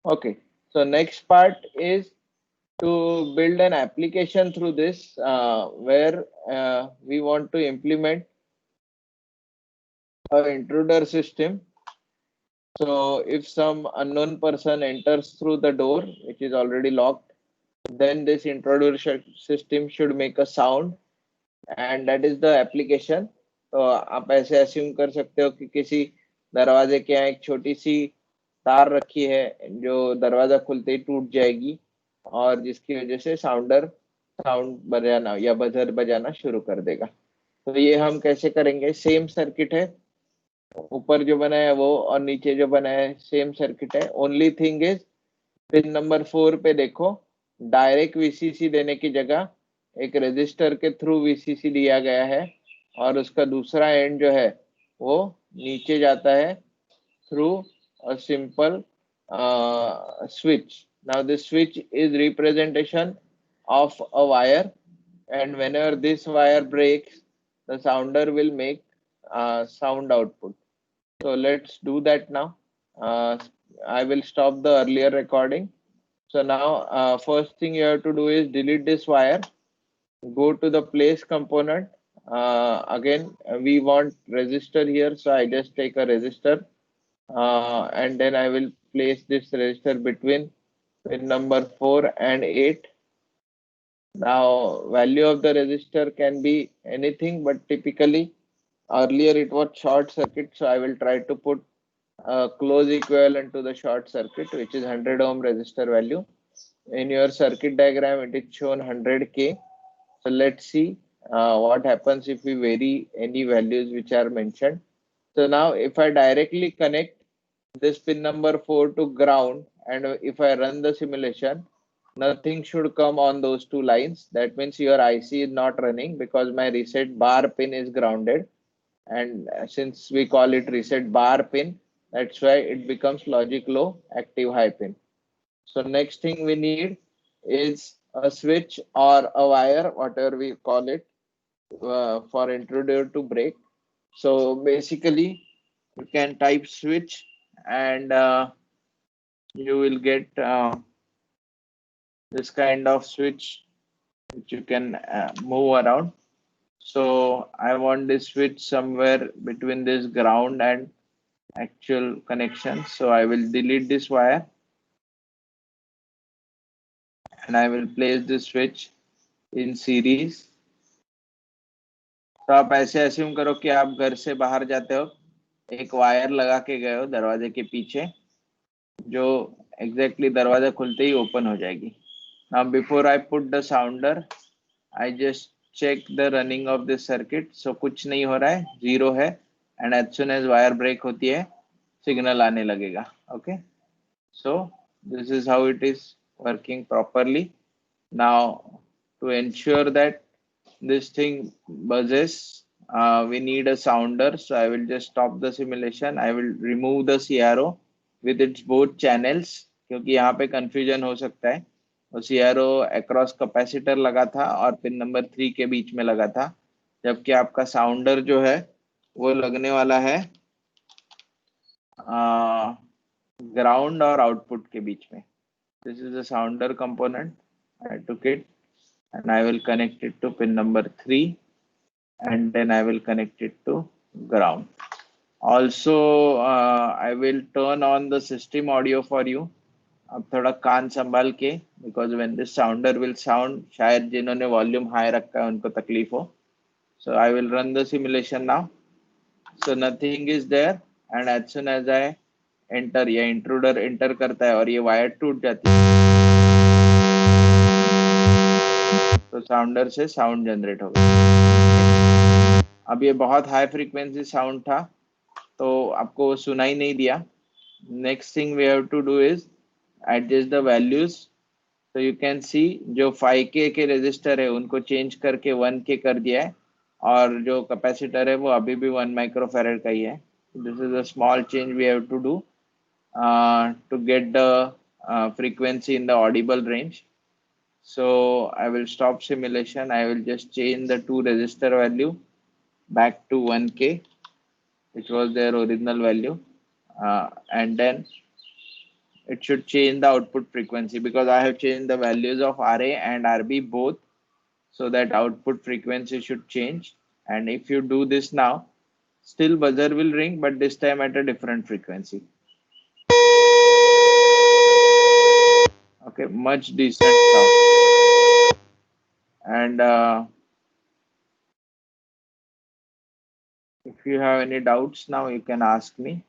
Okay, so next part is to build an application through this where we want to implement a intruder system. So if some unknown person enters through the door, which is already locked, then this intruder system should make a sound, and that is the application. तो आप ऐसे assume कर सकते हो कि किसी दरवाजे के यहाँ एक छोटी सी तार रखी है जो दरवाजा खुलते ही टूट जाएगी और जिसकी वजह से साउंड बजाना या बजर बजाना शुरू कर देगा। तो ये हम कैसे करेंगे? सेम सर्किट है, ऊपर जो बना है वो और नीचे जो बना है सेम सर्किट है। Only thing is pin number 4 पे देखो, डायरेक्ट वीसीसी देने की जगह एक रजिस्टर के थ्रू वीसीसी दिया गया है और उसका दूसरा एंड जो है वो नीचे जाता है through a simple switch. Now this switch is representation of a wire, and whenever this wire breaks, the sounder will make sound output. So let's do that now. Uh, I will stop the earlier recording. So now first thing you have to do is delete this wire, go to the place component. Again, we want resistor here, so I just take a resistor and then I will place this resistor between pin number 4 and 8. Now value of the resistor can be anything, but typically earlier it was short circuit, so I will try to put a close equivalent to the short circuit, which is 100 ohm resistor value. In your circuit diagram it is shown 100k. So let's see what happens if we vary any values which are mentioned. So now if I directly connect this pin number 4 to ground and if I run the simulation, nothing should come on those two lines. That means your IC is not running because my reset bar pin is grounded, and since we call it reset bar pin, that's why it becomes logic low active high pin. So next thing we need is a switch or a wire, whatever we call it, for intruder to break. So basically you can type switch and you will get this kind of switch which you can move around. So I want this switch somewhere between this ground and actual connection. So I will delete this wire and I will place this switch in series. तो आप ऐसे assume करो कि आप घर से बाहर जाते हो, एक वायर लगा के गए हो दरवाजे के पीछे जो एग्जैक्टली दरवाजा खुलते ही ओपन हो जाएगी। Now before I put the sounder, I just check the running of this circuit. So कुछ नहीं हो रहा है, जीरो है, and as soon as wire break होती है सिग्नल आने लगेगा। Okay, so this is how it is working properly. Now to ensure that this thing buzzes, we need a sounder. So I will just stop the simulation. I will remove the CRO with its both channels क्योंकि यहाँ पे confusion हो सकता है। और CRO across capacitor लगा था और पिन नंबर 3 के बीच में लगा था, जबकि आपका साउंडर जो है वो लगने वाला है ग्राउंड और आउटपुट के बीच में। This is the sounder component. I took it and I will connect it to pin number 3 and then I will connect it to ground. Also, I will turn on the system audio for you. अब थोड़ा कान संभाल के, because when this sounder will sound, शायद जिन्होंने volume high रखा है उनको तकलीफ हो. So I will run the simulation now. So nothing is there, and as soon as I enter, या intruder enter करता है और ये wire टूट जाती है, तो साउंडर से साउंड जनरेट होगा। अब ये बहुत हाई फ्रीक्वेंसी साउंड था तो आपको सुनाई नहीं दिया। Next thing we have to do is adjust the values. तो यू कैन सी जो 5K के रजिस्टर है उनको चेंज करके 1K कर दिया है और जो कैपेसिटर है वो अभी भी 1 माइक्रोफैरड का ही है। This is a small change we have to do to get the frequency in the audible range. So I will stop simulation. I will just change the two resistor value back to 1K, which was their original value, and then it should change the output frequency because I have changed the values of RA and RB both, so that output frequency should change. And if you do this now, still buzzer will ring, but this time at a different frequency. Okay, much decent sound. And if you have any doubts now, you can ask me.